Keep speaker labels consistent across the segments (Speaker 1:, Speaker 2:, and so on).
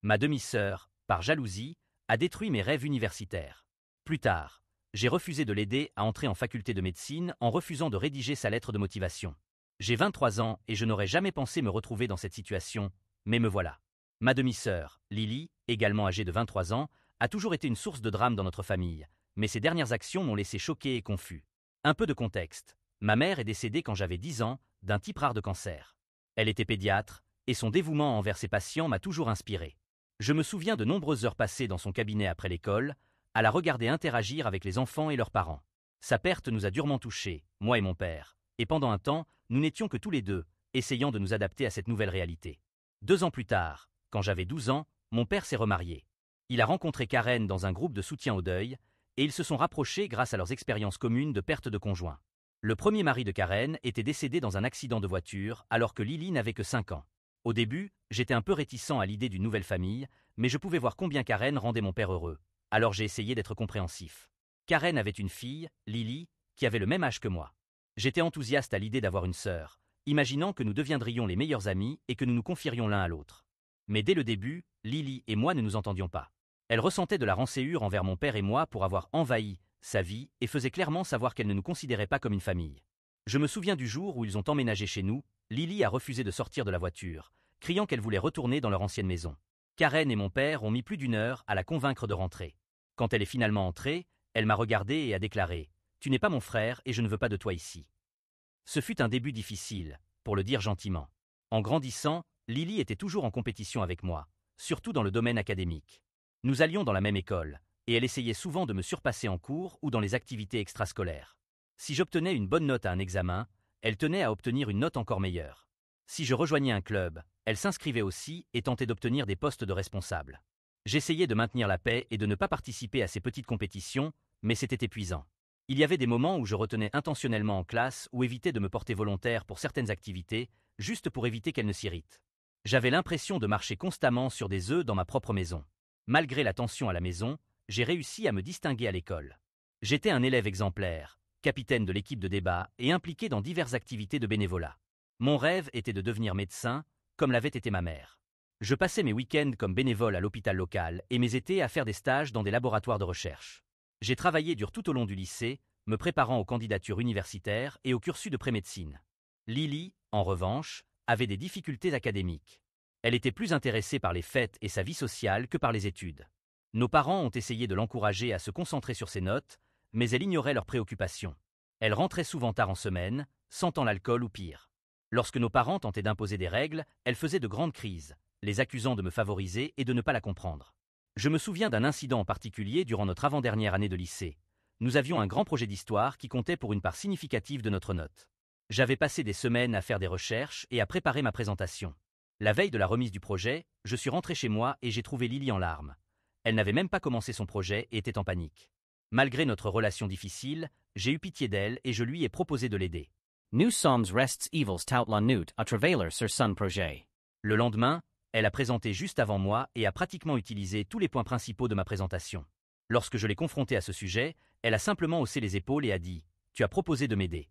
Speaker 1: Ma demi-sœur, par jalousie, a détruit mes rêves universitaires. Plus tard, j'ai refusé de l'aider à entrer en faculté de médecine en refusant de rédiger sa lettre de motivation. J'ai 23 ans et je n'aurais jamais pensé me retrouver dans cette situation, mais me voilà. Ma demi-sœur, Lily, également âgée de 23 ans, a toujours été une source de drame dans notre famille, mais ses dernières actions m'ont laissé choqué et confus. Un peu de contexte. Ma mère est décédée quand j'avais 10 ans, d'un type rare de cancer. Elle était pédiatre, et son dévouement envers ses patients m'a toujours inspiré. Je me souviens de nombreuses heures passées dans son cabinet après l'école, à la regarder interagir avec les enfants et leurs parents. Sa perte nous a durement touchés, moi et mon père, et pendant un temps, nous n'étions que tous les deux, essayant de nous adapter à cette nouvelle réalité. 2 ans plus tard, quand j'avais 12 ans, mon père s'est remarié. Il a rencontré Karen dans un groupe de soutien au deuil, et ils se sont rapprochés grâce à leurs expériences communes de perte de conjoint. Le premier mari de Karen était décédé dans un accident de voiture alors que Lily n'avait que 5 ans. Au début, j'étais un peu réticent à l'idée d'une nouvelle famille, mais je pouvais voir combien Karen rendait mon père heureux, alors j'ai essayé d'être compréhensif. Karen avait une fille, Lily, qui avait le même âge que moi. J'étais enthousiaste à l'idée d'avoir une sœur, imaginant que nous deviendrions les meilleurs amis et que nous nous confierions l'un à l'autre. Mais dès le début, Lily et moi ne nous entendions pas. Elle ressentait de la rancœur envers mon père et moi pour avoir envahi sa vie et faisait clairement savoir qu'elle ne nous considérait pas comme une famille. Je me souviens du jour où ils ont emménagé chez nous, Lily a refusé de sortir de la voiture, criant qu'elle voulait retourner dans leur ancienne maison. Karen et mon père ont mis plus d'1 heure à la convaincre de rentrer. Quand elle est finalement entrée, elle m'a regardé et a déclaré « Tu n'es pas mon frère et je ne veux pas de toi ici ». Ce fut un début difficile, pour le dire gentiment. En grandissant, Lily était toujours en compétition avec moi, surtout dans le domaine académique. Nous allions dans la même école, et elle essayait souvent de me surpasser en cours ou dans les activités extrascolaires. Si j'obtenais une bonne note à un examen, elle tenait à obtenir une note encore meilleure. Si je rejoignais un club, elle s'inscrivait aussi et tentait d'obtenir des postes de responsable. J'essayais de maintenir la paix et de ne pas participer à ces petites compétitions, mais c'était épuisant. Il y avait des moments où je retenais intentionnellement en classe ou évitais de me porter volontaire pour certaines activités, juste pour éviter qu'elle ne s'irrite. J'avais l'impression de marcher constamment sur des œufs dans ma propre maison. Malgré la tension à la maison, j'ai réussi à me distinguer à l'école. J'étais un élève exemplaire, capitaine de l'équipe de débat et impliqué dans diverses activités de bénévolat. Mon rêve était de devenir médecin, comme l'avait été ma mère. Je passais mes week-ends comme bénévole à l'hôpital local et mes étés à faire des stages dans des laboratoires de recherche. J'ai travaillé dur tout au long du lycée, me préparant aux candidatures universitaires et au cursus de pré-médecine. Lily, en revanche, avait des difficultés académiques. Elle était plus intéressée par les fêtes et sa vie sociale que par les études. Nos parents ont essayé de l'encourager à se concentrer sur ses notes, mais elle ignorait leurs préoccupations. Elle rentrait souvent tard en semaine, sentant l'alcool ou pire. Lorsque nos parents tentaient d'imposer des règles, elle faisait de grandes crises, les accusant de me favoriser et de ne pas la comprendre. Je me souviens d'un incident en particulier durant notre avant-dernière année de lycée. Nous avions un grand projet d'histoire qui comptait pour une part significative de notre note. J'avais passé des semaines à faire des recherches et à préparer ma présentation. La veille de la remise du projet, je suis rentré chez moi et j'ai trouvé Lily en larmes. Elle n'avait même pas commencé son projet et était en panique. Malgré notre relation difficile, j'ai eu pitié d'elle et je lui ai proposé de l'aider.
Speaker 2: Nu soms rests evils tout la nuit à travailler sur son projet.
Speaker 1: Le lendemain, elle a présenté juste avant moi et a pratiquement utilisé tous les points principaux de ma présentation. Lorsque je l'ai confrontée à ce sujet, elle a simplement haussé les épaules et a dit « Tu as proposé de m'aider ».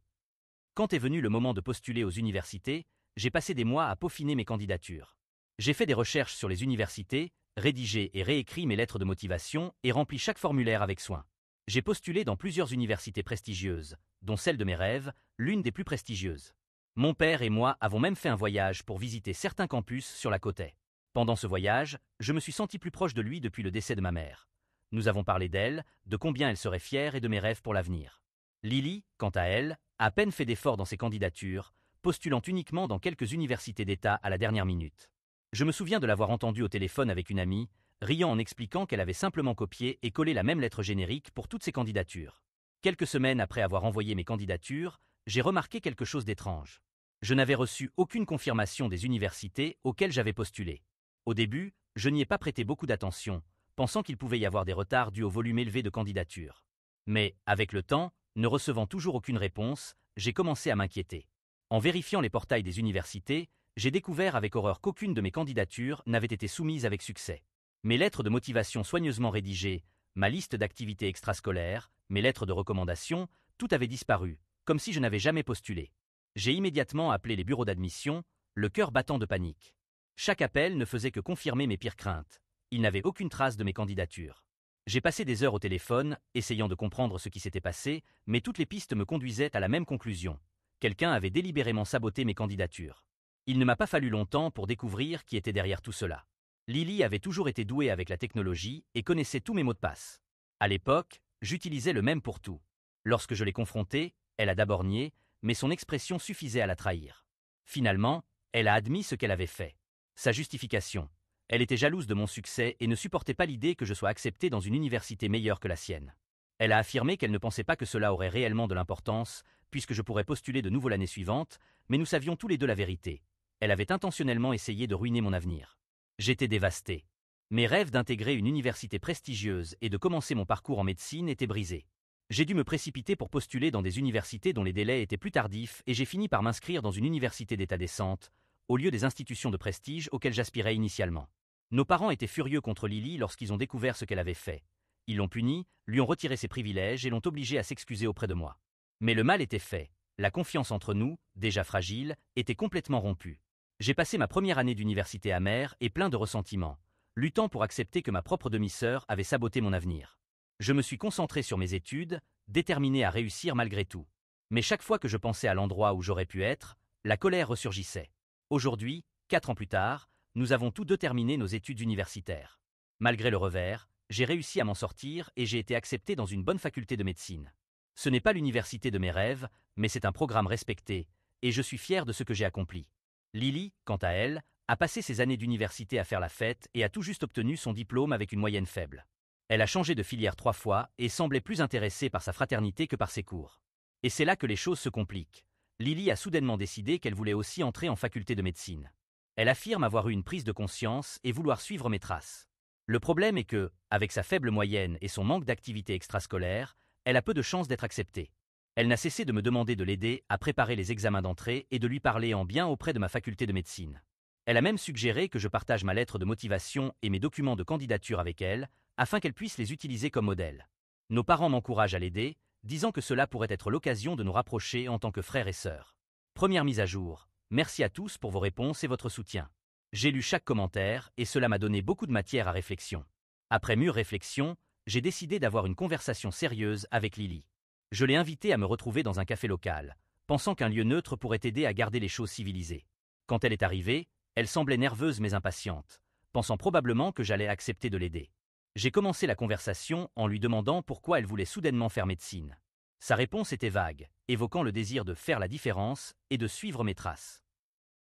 Speaker 1: Quand est venu le moment de postuler aux universités, j'ai passé des mois à peaufiner mes candidatures. J'ai fait des recherches sur les universités, rédigé et réécrit mes lettres de motivation et rempli chaque formulaire avec soin. J'ai postulé dans plusieurs universités prestigieuses, dont celle de mes rêves, l'une des plus prestigieuses. Mon père et moi avons même fait un voyage pour visiter certains campus sur la côte est. Pendant ce voyage, je me suis senti plus proche de lui depuis le décès de ma mère. Nous avons parlé d'elle, de combien elle serait fière et de mes rêves pour l'avenir. Lily, quant à elle, a à peine fait d'efforts dans ses candidatures, postulant uniquement dans quelques universités d'État à la dernière minute. Je me souviens de l'avoir entendue au téléphone avec une amie, riant en expliquant qu'elle avait simplement copié et collé la même lettre générique pour toutes ses candidatures. Quelques semaines après avoir envoyé mes candidatures, j'ai remarqué quelque chose d'étrange. Je n'avais reçu aucune confirmation des universités auxquelles j'avais postulé. Au début, je n'y ai pas prêté beaucoup d'attention, pensant qu'il pouvait y avoir des retards dus au volume élevé de candidatures. Mais, avec le temps, ne recevant toujours aucune réponse, j'ai commencé à m'inquiéter. En vérifiant les portails des universités, j'ai découvert avec horreur qu'aucune de mes candidatures n'avait été soumise avec succès. Mes lettres de motivation soigneusement rédigées, ma liste d'activités extrascolaires, mes lettres de recommandation, tout avait disparu, comme si je n'avais jamais postulé. J'ai immédiatement appelé les bureaux d'admission, le cœur battant de panique. Chaque appel ne faisait que confirmer mes pires craintes. Ils n'avaient aucune trace de mes candidatures. J'ai passé des heures au téléphone, essayant de comprendre ce qui s'était passé, mais toutes les pistes me conduisaient à la même conclusion. Quelqu'un avait délibérément saboté mes candidatures. Il ne m'a pas fallu longtemps pour découvrir qui était derrière tout cela. Lily avait toujours été douée avec la technologie et connaissait tous mes mots de passe. À l'époque, j'utilisais le même pour tout. Lorsque je l'ai confrontée, elle a d'abord nié, mais son expression suffisait à la trahir. Finalement, elle a admis ce qu'elle avait fait. Sa justification. Elle était jalouse de mon succès et ne supportait pas l'idée que je sois accepté dans une université meilleure que la sienne. Elle a affirmé qu'elle ne pensait pas que cela aurait réellement de l'importance, puisque je pourrais postuler de nouveau l'année suivante, mais nous savions tous les deux la vérité. Elle avait intentionnellement essayé de ruiner mon avenir. J'étais dévasté. Mes rêves d'intégrer une université prestigieuse et de commencer mon parcours en médecine étaient brisés. J'ai dû me précipiter pour postuler dans des universités dont les délais étaient plus tardifs et j'ai fini par m'inscrire dans une université d'état décente, au lieu des institutions de prestige auxquelles j'aspirais initialement. Nos parents étaient furieux contre Lily lorsqu'ils ont découvert ce qu'elle avait fait. Ils l'ont punie, lui ont retiré ses privilèges et l'ont obligée à s'excuser auprès de moi. Mais le mal était fait. La confiance entre nous, déjà fragile, était complètement rompue. J'ai passé ma première année d'université amère et plein de ressentiment, luttant pour accepter que ma propre demi-sœur avait saboté mon avenir. Je me suis concentré sur mes études, déterminé à réussir malgré tout. Mais chaque fois que je pensais à l'endroit où j'aurais pu être, la colère ressurgissait. Aujourd'hui, 4 ans plus tard, nous avons tous deux terminé nos études universitaires. Malgré le revers, j'ai réussi à m'en sortir et j'ai été accepté dans une bonne faculté de médecine. Ce n'est pas l'université de mes rêves, mais c'est un programme respecté, et je suis fier de ce que j'ai accompli. Lily, quant à elle, a passé ses années d'université à faire la fête et a tout juste obtenu son diplôme avec une moyenne faible. Elle a changé de filière 3 fois et semblait plus intéressée par sa fraternité que par ses cours. Et c'est là que les choses se compliquent. Lily a soudainement décidé qu'elle voulait aussi entrer en faculté de médecine. Elle affirme avoir eu une prise de conscience et vouloir suivre mes traces. Le problème est que, avec sa faible moyenne et son manque d'activité extrascolaire, elle a peu de chances d'être acceptée. Elle n'a cessé de me demander de l'aider à préparer les examens d'entrée et de lui parler en bien auprès de ma faculté de médecine. Elle a même suggéré que je partage ma lettre de motivation et mes documents de candidature avec elle, afin qu'elle puisse les utiliser comme modèle. Nos parents m'encouragent à l'aider, disant que cela pourrait être l'occasion de nous rapprocher en tant que frères et sœurs. Première mise à jour. Merci à tous pour vos réponses et votre soutien. J'ai lu chaque commentaire et cela m'a donné beaucoup de matière à réflexion. Après mûre réflexion, j'ai décidé d'avoir une conversation sérieuse avec Lily. Je l'ai invitée à me retrouver dans un café local, pensant qu'un lieu neutre pourrait aider à garder les choses civilisées. Quand elle est arrivée, elle semblait nerveuse mais impatiente, pensant probablement que j'allais accepter de l'aider. J'ai commencé la conversation en lui demandant pourquoi elle voulait soudainement faire médecine. Sa réponse était vague, évoquant le désir de faire la différence et de suivre mes traces.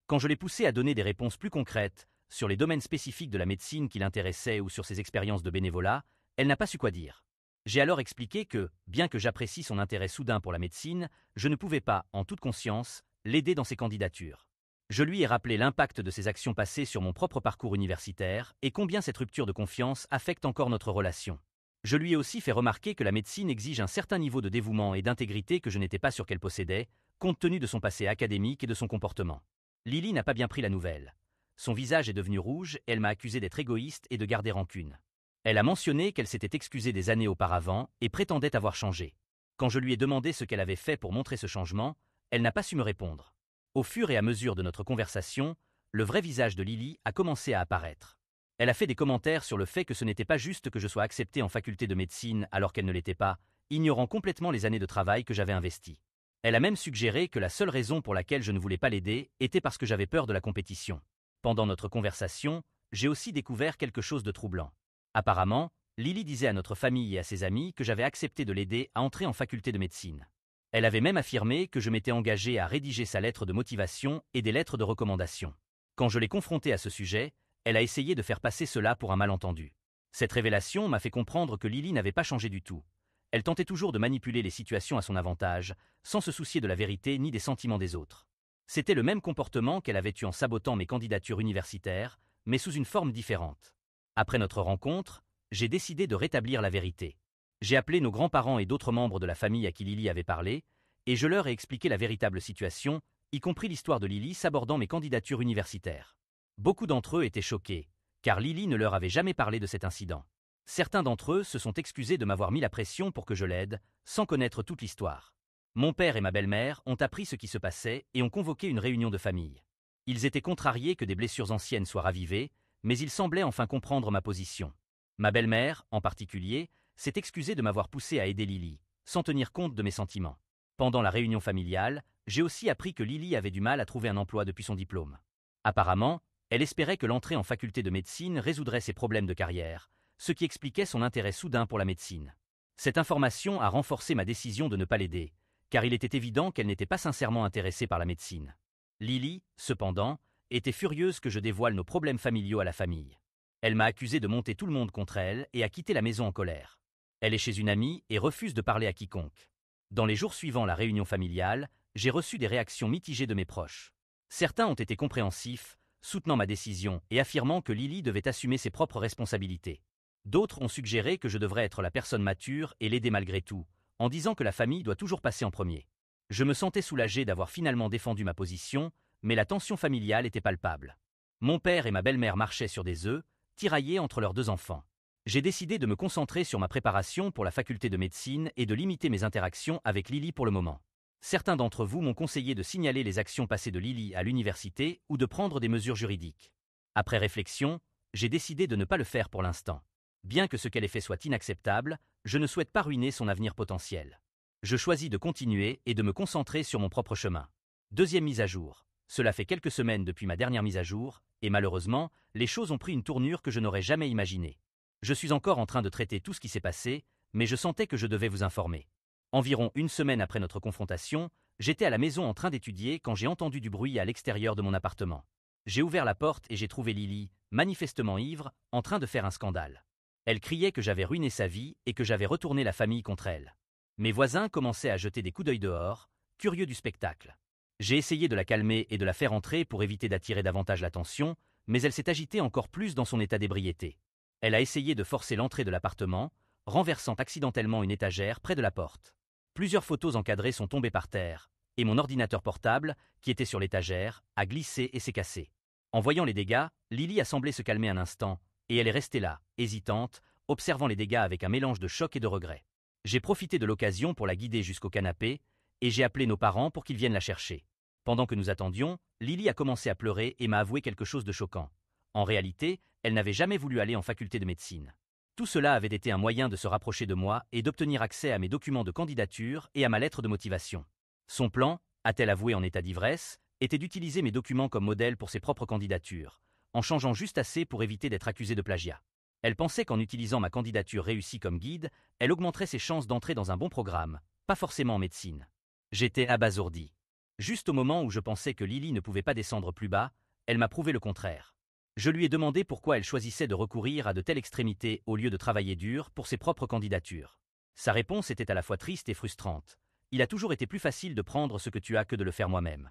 Speaker 1: Quand je l'ai poussée à donner des réponses plus concrètes sur les domaines spécifiques de la médecine qui l'intéressaient ou sur ses expériences de bénévolat, elle n'a pas su quoi dire. J'ai alors expliqué que, bien que j'apprécie son intérêt soudain pour la médecine, je ne pouvais pas, en toute conscience, l'aider dans ses candidatures. Je lui ai rappelé l'impact de ses actions passées sur mon propre parcours universitaire et combien cette rupture de confiance affecte encore notre relation. Je lui ai aussi fait remarquer que la médecine exige un certain niveau de dévouement et d'intégrité que je n'étais pas sûr qu'elle possédait, compte tenu de son passé académique et de son comportement. Lily n'a pas bien pris la nouvelle. Son visage est devenu rouge et elle m'a accusé d'être égoïste et de garder rancune. Elle a mentionné qu'elle s'était excusée des années auparavant et prétendait avoir changé. Quand je lui ai demandé ce qu'elle avait fait pour montrer ce changement, elle n'a pas su me répondre. Au fur et à mesure de notre conversation, le vrai visage de Lily a commencé à apparaître. Elle a fait des commentaires sur le fait que ce n'était pas juste que je sois accepté en faculté de médecine alors qu'elle ne l'était pas, ignorant complètement les années de travail que j'avais investies. Elle a même suggéré que la seule raison pour laquelle je ne voulais pas l'aider était parce que j'avais peur de la compétition. Pendant notre conversation, j'ai aussi découvert quelque chose de troublant. Apparemment, Lily disait à notre famille et à ses amis que j'avais accepté de l'aider à entrer en faculté de médecine. Elle avait même affirmé que je m'étais engagé à rédiger sa lettre de motivation et des lettres de recommandation. Quand je l'ai confrontée à ce sujet, elle a essayé de faire passer cela pour un malentendu. Cette révélation m'a fait comprendre que Lily n'avait pas changé du tout. Elle tentait toujours de manipuler les situations à son avantage, sans se soucier de la vérité ni des sentiments des autres. C'était le même comportement qu'elle avait eu en sabotant mes candidatures universitaires, mais sous une forme différente. Après notre rencontre, j'ai décidé de rétablir la vérité. J'ai appelé nos grands-parents et d'autres membres de la famille à qui Lily avait parlé, et je leur ai expliqué la véritable situation, y compris l'histoire de Lily s'abordant mes candidatures universitaires. Beaucoup d'entre eux étaient choqués, car Lily ne leur avait jamais parlé de cet incident. Certains d'entre eux se sont excusés de m'avoir mis la pression pour que je l'aide, sans connaître toute l'histoire. Mon père et ma belle-mère ont appris ce qui se passait et ont convoqué une réunion de famille. Ils étaient contrariés que des blessures anciennes soient ravivées, mais il semblait enfin comprendre ma position. Ma belle-mère, en particulier, s'est excusée de m'avoir poussé à aider Lily, sans tenir compte de mes sentiments. Pendant la réunion familiale, j'ai aussi appris que Lily avait du mal à trouver un emploi depuis son diplôme. Apparemment, elle espérait que l'entrée en faculté de médecine résoudrait ses problèmes de carrière, ce qui expliquait son intérêt soudain pour la médecine. Cette information a renforcé ma décision de ne pas l'aider, car il était évident qu'elle n'était pas sincèrement intéressée par la médecine. Lily, cependant, était furieuse que je dévoile nos problèmes familiaux à la famille. Elle m'a accusé de monter tout le monde contre elle et a quitté la maison en colère. Elle est chez une amie et refuse de parler à quiconque. Dans les jours suivant la réunion familiale, j'ai reçu des réactions mitigées de mes proches. Certains ont été compréhensifs, soutenant ma décision et affirmant que Lily devait assumer ses propres responsabilités. D'autres ont suggéré que je devrais être la personne mature et l'aider malgré tout, en disant que la famille doit toujours passer en premier. Je me sentais soulagé d'avoir finalement défendu ma position, mais la tension familiale était palpable. Mon père et ma belle-mère marchaient sur des œufs, tiraillés entre leurs 2 enfants. J'ai décidé de me concentrer sur ma préparation pour la faculté de médecine et de limiter mes interactions avec Lily pour le moment. Certains d'entre vous m'ont conseillé de signaler les actions passées de Lily à l'université ou de prendre des mesures juridiques. Après réflexion, j'ai décidé de ne pas le faire pour l'instant. Bien que ce qu'elle ait fait soit inacceptable, je ne souhaite pas ruiner son avenir potentiel. Je choisis de continuer et de me concentrer sur mon propre chemin. Deuxième mise à jour. Cela fait quelques semaines depuis ma dernière mise à jour, et malheureusement, les choses ont pris une tournure que je n'aurais jamais imaginée. Je suis encore en train de traiter tout ce qui s'est passé, mais je sentais que je devais vous informer. Environ une semaine après notre confrontation, j'étais à la maison en train d'étudier quand j'ai entendu du bruit à l'extérieur de mon appartement. J'ai ouvert la porte et j'ai trouvé Lily, manifestement ivre, en train de faire un scandale. Elle criait que j'avais ruiné sa vie et que j'avais retourné la famille contre elle. Mes voisins commençaient à jeter des coups d'œil dehors, curieux du spectacle. J'ai essayé de la calmer et de la faire entrer pour éviter d'attirer davantage l'attention, mais elle s'est agitée encore plus dans son état d'ébriété. Elle a essayé de forcer l'entrée de l'appartement, renversant accidentellement une étagère près de la porte. Plusieurs photos encadrées sont tombées par terre, et mon ordinateur portable, qui était sur l'étagère, a glissé et s'est cassé. En voyant les dégâts, Lily a semblé se calmer un instant, et elle est restée là, hésitante, observant les dégâts avec un mélange de choc et de regret. J'ai profité de l'occasion pour la guider jusqu'au canapé, et j'ai appelé nos parents pour qu'ils viennent la chercher. Pendant que nous attendions, Lily a commencé à pleurer et m'a avoué quelque chose de choquant. En réalité, elle n'avait jamais voulu aller en faculté de médecine. Tout cela avait été un moyen de se rapprocher de moi et d'obtenir accès à mes documents de candidature et à ma lettre de motivation. Son plan, a-t-elle avoué en état d'ivresse, était d'utiliser mes documents comme modèle pour ses propres candidatures, en changeant juste assez pour éviter d'être accusée de plagiat. Elle pensait qu'en utilisant ma candidature réussie comme guide, elle augmenterait ses chances d'entrer dans un bon programme, pas forcément en médecine. J'étais abasourdi. Juste au moment où je pensais que Lily ne pouvait pas descendre plus bas, elle m'a prouvé le contraire. Je lui ai demandé pourquoi elle choisissait de recourir à de telles extrémités au lieu de travailler dur pour ses propres candidatures. Sa réponse était à la fois triste et frustrante. Il a toujours été plus facile de prendre ce que tu as que de le faire moi-même.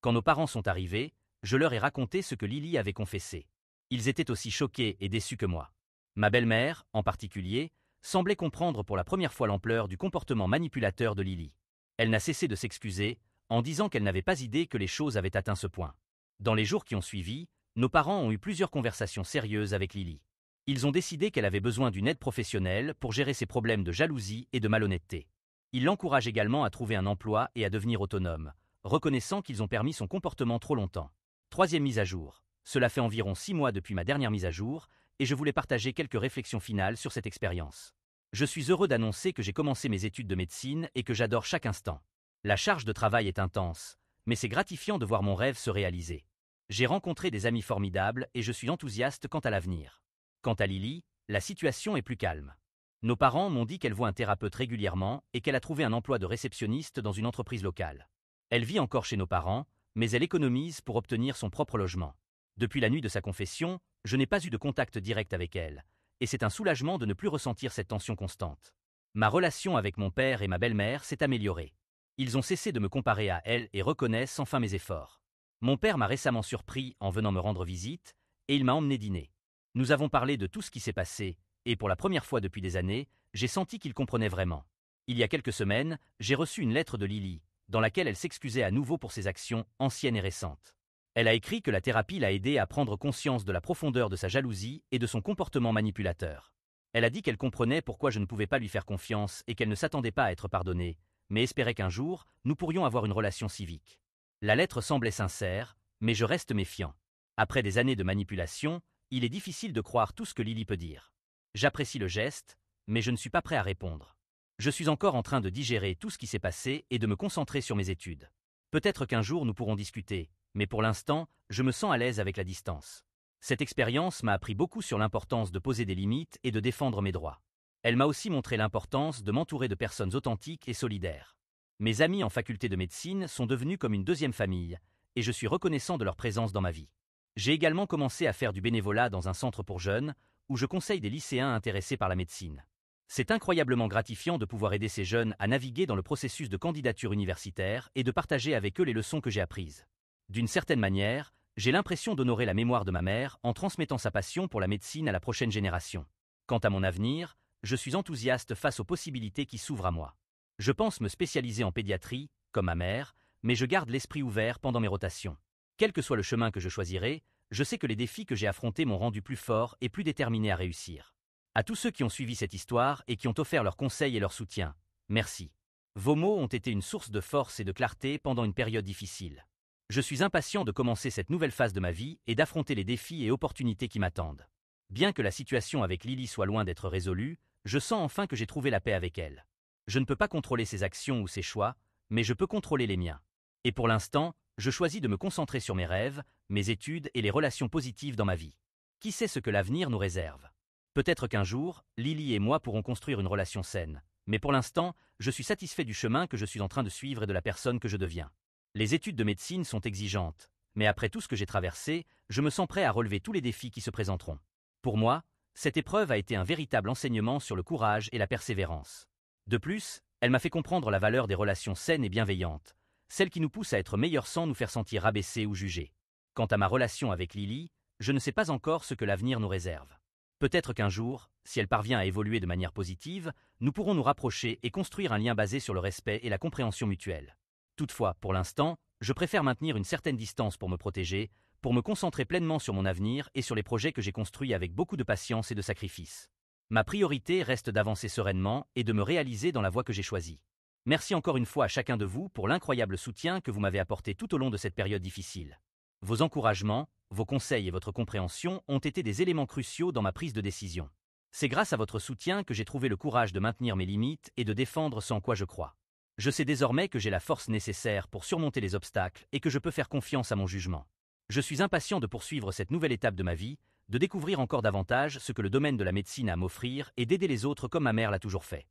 Speaker 1: Quand nos parents sont arrivés, je leur ai raconté ce que Lily avait confessé. Ils étaient aussi choqués et déçus que moi. Ma belle-mère, en particulier, semblait comprendre pour la première fois l'ampleur du comportement manipulateur de Lily. Elle n'a cessé de s'excuser, en disant qu'elle n'avait pas idée que les choses avaient atteint ce point. Dans les jours qui ont suivi, nos parents ont eu plusieurs conversations sérieuses avec Lily. Ils ont décidé qu'elle avait besoin d'une aide professionnelle pour gérer ses problèmes de jalousie et de malhonnêteté. Ils l'encouragent également à trouver un emploi et à devenir autonome, reconnaissant qu'ils ont permis son comportement trop longtemps. Troisième mise à jour. Cela fait environ 6 mois depuis ma dernière mise à jour, et je voulais partager quelques réflexions finales sur cette expérience. Je suis heureux d'annoncer que j'ai commencé mes études de médecine et que j'adore chaque instant. La charge de travail est intense, mais c'est gratifiant de voir mon rêve se réaliser. J'ai rencontré des amis formidables et je suis enthousiaste quant à l'avenir. Quant à Lily, la situation est plus calme. Nos parents m'ont dit qu'elle voit un thérapeute régulièrement et qu'elle a trouvé un emploi de réceptionniste dans une entreprise locale. Elle vit encore chez nos parents, mais elle économise pour obtenir son propre logement. Depuis la nuit de sa confession, je n'ai pas eu de contact direct avec elle, et c'est un soulagement de ne plus ressentir cette tension constante. Ma relation avec mon père et ma belle-mère s'est améliorée. Ils ont cessé de me comparer à elle et reconnaissent enfin mes efforts. Mon père m'a récemment surpris en venant me rendre visite, et il m'a emmené dîner. Nous avons parlé de tout ce qui s'est passé, et pour la première fois depuis des années, j'ai senti qu'il comprenait vraiment. Il y a quelques semaines, j'ai reçu une lettre de Lily, dans laquelle elle s'excusait à nouveau pour ses actions, anciennes et récentes. Elle a écrit que la thérapie l'a aidée à prendre conscience de la profondeur de sa jalousie et de son comportement manipulateur. Elle a dit qu'elle comprenait pourquoi je ne pouvais pas lui faire confiance et qu'elle ne s'attendait pas à être pardonnée, mais espérait qu'un jour, nous pourrions avoir une relation civique. La lettre semblait sincère, mais je reste méfiant. Après des années de manipulation, il est difficile de croire tout ce que Lily peut dire. J'apprécie le geste, mais je ne suis pas prêt à répondre. Je suis encore en train de digérer tout ce qui s'est passé et de me concentrer sur mes études. Peut-être qu'un jour nous pourrons discuter, mais pour l'instant, je me sens à l'aise avec la distance. Cette expérience m'a appris beaucoup sur l'importance de poser des limites et de défendre mes droits. Elle m'a aussi montré l'importance de m'entourer de personnes authentiques et solidaires. Mes amis en faculté de médecine sont devenus comme une deuxième famille, et je suis reconnaissant de leur présence dans ma vie. J'ai également commencé à faire du bénévolat dans un centre pour jeunes, où je conseille des lycéens intéressés par la médecine. C'est incroyablement gratifiant de pouvoir aider ces jeunes à naviguer dans le processus de candidature universitaire et de partager avec eux les leçons que j'ai apprises. D'une certaine manière, j'ai l'impression d'honorer la mémoire de ma mère en transmettant sa passion pour la médecine à la prochaine génération. Quant à mon avenir, je suis enthousiaste face aux possibilités qui s'ouvrent à moi. Je pense me spécialiser en pédiatrie, comme ma mère, mais je garde l'esprit ouvert pendant mes rotations. Quel que soit le chemin que je choisirai, je sais que les défis que j'ai affrontés m'ont rendu plus fort et plus déterminé à réussir. À tous ceux qui ont suivi cette histoire et qui ont offert leurs conseils et leur soutien, merci. Vos mots ont été une source de force et de clarté pendant une période difficile. Je suis impatient de commencer cette nouvelle phase de ma vie et d'affronter les défis et opportunités qui m'attendent. Bien que la situation avec Lily soit loin d'être résolue, je sens enfin que j'ai trouvé la paix avec elle. Je ne peux pas contrôler ses actions ou ses choix, mais je peux contrôler les miens. Et pour l'instant, je choisis de me concentrer sur mes rêves, mes études et les relations positives dans ma vie. Qui sait ce que l'avenir nous réserve? Peut-être qu'un jour, Lily et moi pourrons construire une relation saine, mais pour l'instant, je suis satisfait du chemin que je suis en train de suivre et de la personne que je deviens. Les études de médecine sont exigeantes, mais après tout ce que j'ai traversé, je me sens prêt à relever tous les défis qui se présenteront. Pour moi, cette épreuve a été un véritable enseignement sur le courage et la persévérance. De plus, elle m'a fait comprendre la valeur des relations saines et bienveillantes, celles qui nous poussent à être meilleurs sans nous faire sentir rabaissés ou jugés. Quant à ma relation avec Lily, je ne sais pas encore ce que l'avenir nous réserve. Peut-être qu'un jour, si elle parvient à évoluer de manière positive, nous pourrons nous rapprocher et construire un lien basé sur le respect et la compréhension mutuelle. Toutefois, pour l'instant, je préfère maintenir une certaine distance pour me protéger, pour me concentrer pleinement sur mon avenir et sur les projets que j'ai construits avec beaucoup de patience et de sacrifice. Ma priorité reste d'avancer sereinement et de me réaliser dans la voie que j'ai choisie. Merci encore une fois à chacun de vous pour l'incroyable soutien que vous m'avez apporté tout au long de cette période difficile. Vos encouragements, vos conseils et votre compréhension ont été des éléments cruciaux dans ma prise de décision. C'est grâce à votre soutien que j'ai trouvé le courage de maintenir mes limites et de défendre ce en quoi je crois. Je sais désormais que j'ai la force nécessaire pour surmonter les obstacles et que je peux faire confiance à mon jugement. Je suis impatient de poursuivre cette nouvelle étape de ma vie, de découvrir encore davantage ce que le domaine de la médecine a à m'offrir et d'aider les autres comme ma mère l'a toujours fait.